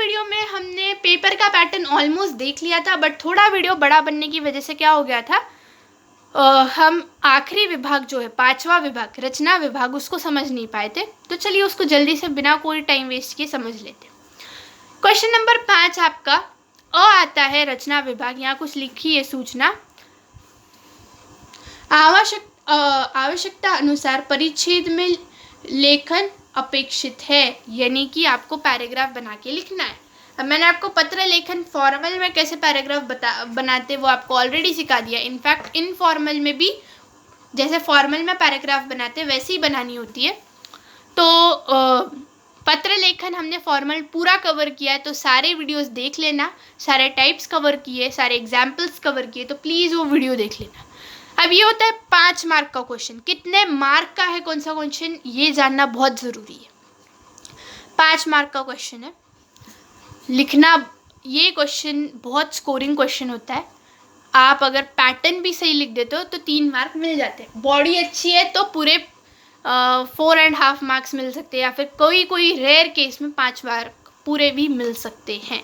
Video में हमने paper का पैटर्न ऑलमोस्ट देख लिया था, बट थोड़ा वीडियो बड़ा बनने की वजह से क्या हो गया था, हम आखिरी विभाग जो है 5वां विभाग रचना विभाग उसको समझ नहीं पाए थे। तो चलिए उसको जल्दी से बिना कोई टाइम वेस्ट किए समझ लेते। क्वेश्चन नंबर 5 आपका आता है रचना विभाग। यहाँ कुछ लिखी है सूचना, आवश्यकता अनुसार परिच्छेद में लेखन अपेक्षित है, यानी कि आपको पैराग्राफ बना के लिखना है। अब मैंने आपको पत्र लेखन फॉर्मल में कैसे पैराग्राफ बनाते वो आपको ऑलरेडी सिखा दिया। इनफैक्ट इनफॉर्मल में भी जैसे फॉर्मल में पैराग्राफ बनाते वैसे ही बनानी होती है। तो पत्र लेखन हमने फॉर्मल पूरा कवर किया है, तो सारे वीडियोस देख लेना, सारे टाइप्स कवर किए, सारे एग्जाम्पल्स कवर किए, तो प्लीज़ वो वीडियो देख लेना। अब ये होता है 5 मार्क का क्वेश्चन। कितने मार्क का है कौन सा क्वेश्चन ये जानना बहुत ज़रूरी है। 5 मार्क का क्वेश्चन है, लिखना ये क्वेश्चन बहुत स्कोरिंग क्वेश्चन होता है। आप अगर पैटर्न भी सही लिख देते हो तो 3 मार्क मिल जाते हैं। बॉडी अच्छी है तो पूरे 4.5 मार्क्स मिल सकते हैं, या फिर कोई रेयर केस में 5 मार्क पूरे भी मिल सकते हैं।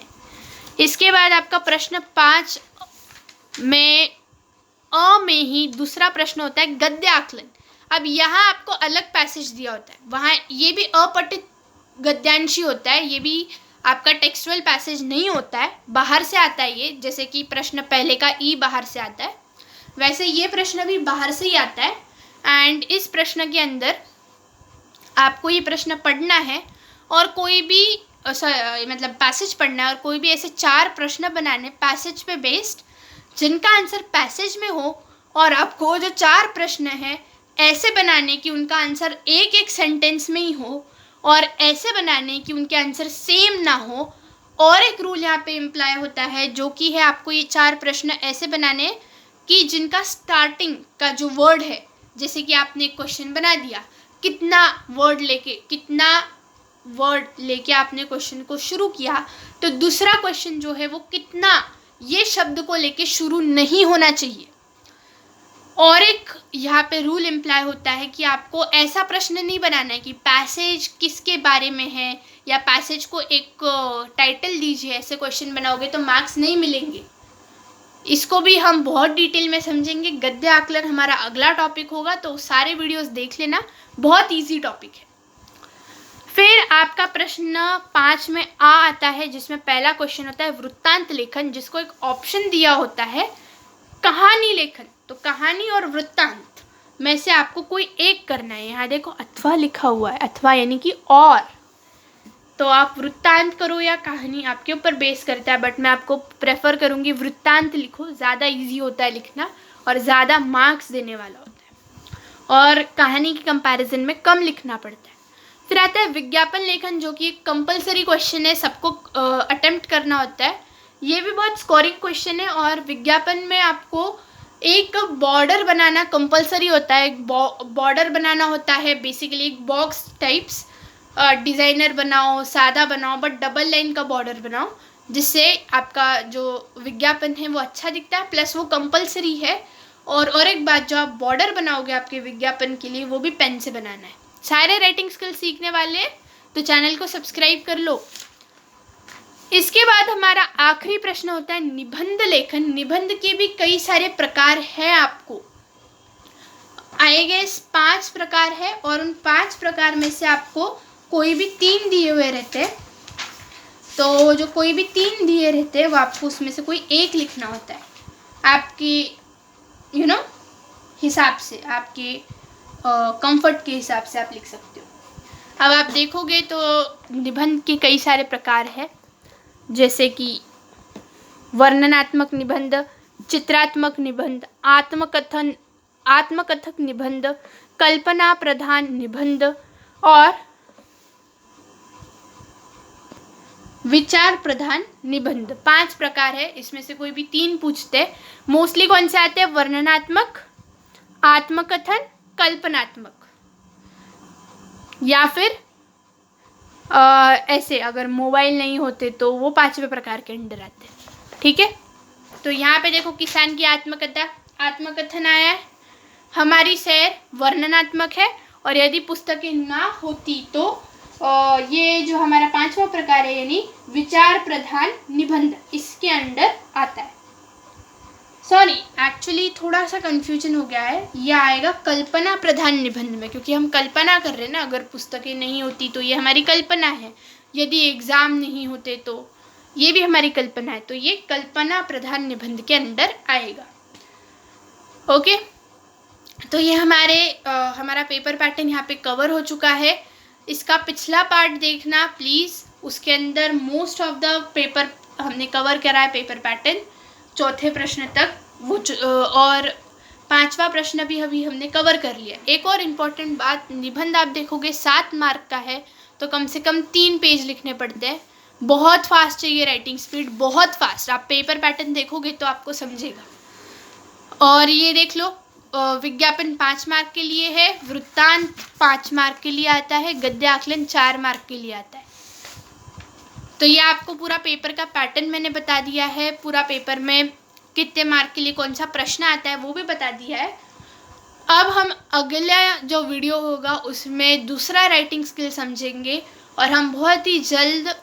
इसके बाद आपका प्रश्न 5 में में ही दूसरा प्रश्न होता है गद्य आकलन। अब यहाँ आपको अलग पैसेज दिया होता है, वहाँ ये भी अपठित गद्यांशी होता है, ये भी आपका टेक्सचुअल पैसेज नहीं होता है, बाहर से आता है ये। जैसे कि प्रश्न पहले का ई बाहर से आता है, वैसे ये प्रश्न भी बाहर से ही आता है। एंड इस प्रश्न के अंदर आपको ये प्रश्न पढ़ना है और कोई भी मतलब पैसेज पढ़ना है, और कोई भी ऐसे 4 प्रश्न बनाने पैसेज पे बेस्ड, जिनका आंसर पैसेज में हो, और आपको जो 4 प्रश्न हैं ऐसे बनाने कि उनका आंसर एक सेंटेंस में ही हो, और ऐसे बनाने कि उनके आंसर सेम ना हो। और एक रूल यहाँ पे इम्प्लाई होता है, जो कि है आपको ये 4 प्रश्न ऐसे बनाने कि जिनका स्टार्टिंग का जो वर्ड है, जैसे कि आपने एक क्वेश्चन बना दिया, कितना वर्ड लेके आपने क्वेश्चन को शुरू किया, तो दूसरा क्वेश्चन जो है वो कितना ये शब्द को लेके शुरू नहीं होना चाहिए। और एक यहाँ पे रूल इम्प्लाई होता है कि आपको ऐसा प्रश्न नहीं बनाना है कि पैसेज किसके बारे में है, या पैसेज को एक टाइटल दीजिए, ऐसे क्वेश्चन बनाओगे तो मार्क्स नहीं मिलेंगे। इसको भी हम बहुत डिटेल में समझेंगे। गद्य आकलन हमारा अगला टॉपिक होगा, तो सारे वीडियोस देख लेना, बहुत ईजी टॉपिक है। फिर आपका प्रश्न 5 में आता है, जिसमें पहला क्वेश्चन होता है वृत्तांत लेखन, जिसको एक ऑप्शन दिया होता है कहानी लेखन। तो कहानी और वृत्तांत में से आपको कोई एक करना है। यहाँ देखो अथवा लिखा हुआ है, अथवा यानी कि और, तो आप वृत्तांत करो या कहानी, आपके ऊपर बेस करता है, बट मैं आपको प्रेफर करूँगी वृत्तांत लिखो, ज़्यादा ईजी होता है लिखना और ज़्यादा मार्क्स देने वाला होता है, और कहानी के कंपैरिजन में कम लिखना पड़ता है। फिर आता है विज्ञापन लेखन, जो कि एक कंपलसरी क्वेश्चन है, सबको अटेम्प्ट करना होता है। ये भी बहुत स्कोरिंग क्वेश्चन है, और विज्ञापन में आपको एक बॉर्डर बनाना कंपलसरी होता है। एक बॉर्डर बनाना होता है, बेसिकली एक बॉक्स टाइप्स, डिज़ाइनर बनाओ, सादा बनाओ, बट डबल लाइन का बॉर्डर बनाओ, जिससे आपका जो विज्ञापन है वो अच्छा दिखता है, प्लस वो कंपलसरी है। और एक बात, जो आप बॉर्डर बनाओगे आपके विज्ञापन के लिए, वो भी पेन से बनाना है। सारे राइटिंग स्किल्स सीखने वाले हैं तो चैनल को सब्सक्राइब कर लो। इसके बाद हमारा आखिरी प्रश्न होता है निबंध लेखन। निबंध के भी कई सारे प्रकार हैं, आपको आएंगे 5 प्रकार है, और उन 5 प्रकार में से आपको कोई भी 3 दिए हुए रहते हैं। तो जो कोई भी 3 दिए रहते हैं वो आपको उसमें से कोई एक लिखना होता है, आपकी हिसाब से, आपके कंफर्ट के हिसाब से आप लिख सकते हो। अब आप देखोगे तो निबंध के कई सारे प्रकार हैं, जैसे कि वर्णनात्मक निबंध, चित्रात्मक निबंध, आत्मकथक निबंध, कल्पना प्रधान निबंध और विचार प्रधान निबंध। 5 प्रकार है, इसमें से कोई भी 3 पूछते हैं। मोस्टली कौन से आते हैं? वर्णनात्मक, आत्मकथन, कल्पनात्मक, या फिर ऐसे अगर मोबाइल नहीं होते तो वो 5वें प्रकार के अंडर आते हैं। ठीक है, तो यहाँ पे देखो किसान की आत्मकथन आया है, हमारी सैर वर्णनात्मक है, और यदि पुस्तकें ना होती तो ये जो हमारा 5वां प्रकार है यानी विचार प्रधान निबंध, इसके अंडर आता है। सॉरी, एक्चुअली थोड़ा सा कंफ्यूजन हो गया है, ये आएगा कल्पना प्रधान निबंध में, क्योंकि हम कल्पना कर रहे हैं ना, अगर पुस्तकें नहीं होती तो ये हमारी कल्पना है, यदि एग्ज़ाम नहीं होते तो ये भी हमारी कल्पना है, तो ये कल्पना प्रधान निबंध के अंदर आएगा। ओके, तो ये हमारा पेपर पैटर्न यहाँ पे कवर हो चुका है। इसका पिछला पार्ट देखना प्लीज़, उसके अंदर मोस्ट ऑफ द पेपर हमने कवर करा है, पेपर पैटर्न 4थे प्रश्न तक वो और 5वां प्रश्न भी अभी हमने कवर कर लिया। एक और इम्पॉर्टेंट बात, निबंध आप देखोगे 7 मार्क का है, तो कम से कम 3 पेज लिखने पड़ते हैं। बहुत फास्ट चाहिए राइटिंग स्पीड, बहुत फास्ट। आप पेपर पैटर्न देखोगे तो आपको समझेगा। और ये देख लो, विज्ञापन 5 मार्क के लिए है, वृत्तांत 5 मार्क के लिए आता है, गद्य आकलन 4 मार्क के लिए आता है। तो ये आपको पूरा पेपर का पैटर्न मैंने बता दिया है, पूरा पेपर में कितने मार्क के लिए कौन सा प्रश्न आता है वो भी बता दिया है। अब हम अगला जो वीडियो होगा उसमें दूसरा राइटिंग स्किल समझेंगे, और हम बहुत ही जल्द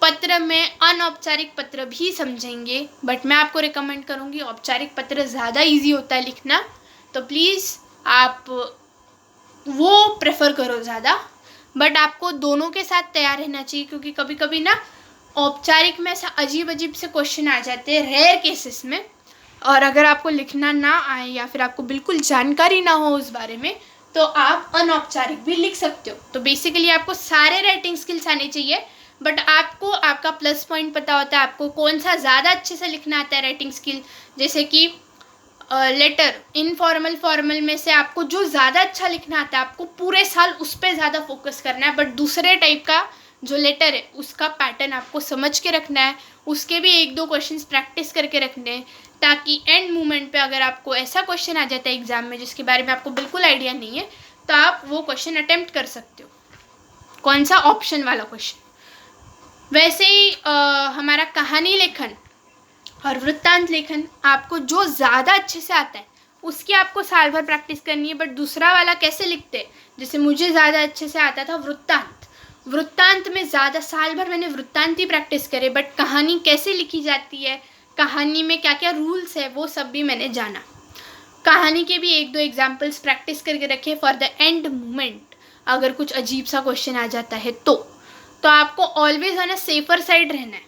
पत्र में अनौपचारिक पत्र भी समझेंगे। बट मैं आपको रिकमेंड करूँगी, औपचारिक पत्र ज़्यादा ईजी होता है लिखना, तो प्लीज़ आप वो प्रेफर करो ज़्यादा। बट आपको दोनों के साथ तैयार रहना चाहिए, क्योंकि कभी कभी ना औपचारिक में ऐसा अजीब अजीब से क्वेश्चन आ जाते हैं रेयर केसेस में, और अगर आपको लिखना ना आए या फिर आपको बिल्कुल जानकारी ना हो उस बारे में, तो आप अनौपचारिक भी लिख सकते हो। तो बेसिकली आपको सारे राइटिंग स्किल्स आने चाहिए, बट आपको आपका प्लस पॉइंट पता होता है, आपको कौन सा ज़्यादा अच्छे से लिखना आता है राइटिंग स्किल। जैसे कि लेटर, इनफॉर्मल फॉर्मल में से आपको जो ज़्यादा अच्छा लिखना आता है, आपको पूरे साल उस पर ज़्यादा फोकस करना है। बट दूसरे टाइप का जो लेटर है उसका पैटर्न आपको समझ के रखना है, उसके भी 1-2 क्वेश्चंस प्रैक्टिस करके रखने हैं, ताकि एंड मोमेंट पे अगर आपको ऐसा क्वेश्चन आ जाता है एग्जाम में जिसके बारे में आपको बिल्कुल आइडिया नहीं है, तो आप वो क्वेश्चन अटेम्प्ट कर सकते हो, कौन सा ऑप्शन वाला क्वेश्चन। वैसे ही हमारा कहानी लेखन और वृत्तांत लेखन आपको जो ज़्यादा अच्छे से आता है उसकी आपको साल भर प्रैक्टिस करनी है। बट दूसरा वाला कैसे लिखते हैं, जैसे मुझे ज़्यादा अच्छे से आता था वृत्तांत में ज़्यादा साल भर मैंने वृत्तांत ही प्रैक्टिस करे, बट कहानी कैसे लिखी जाती है, कहानी में क्या क्या रूल्स है, वो सब भी मैंने जाना। कहानी के भी 1-2 एग्जाम्पल्स प्रैक्टिस करके रखे फॉर द एंड मोमेंट, अगर कुछ अजीब सा क्वेश्चन आ जाता है तो आपको always on a safer side रहना है।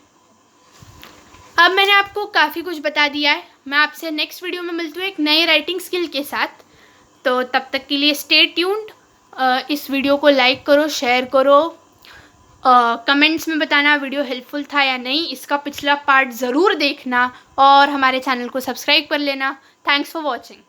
अब मैंने आपको काफ़ी कुछ बता दिया है, मैं आपसे नेक्स्ट वीडियो में मिलती हूँ एक नए राइटिंग स्किल के साथ। तो तब तक के लिए स्टे ट्यून्ड। इस वीडियो को लाइक करो, शेयर करो, कमेंट्स में बताना वीडियो हेल्पफुल था या नहीं, इसका पिछला पार्ट ज़रूर देखना, और हमारे चैनल को सब्सक्राइब कर लेना। Thanks for watching.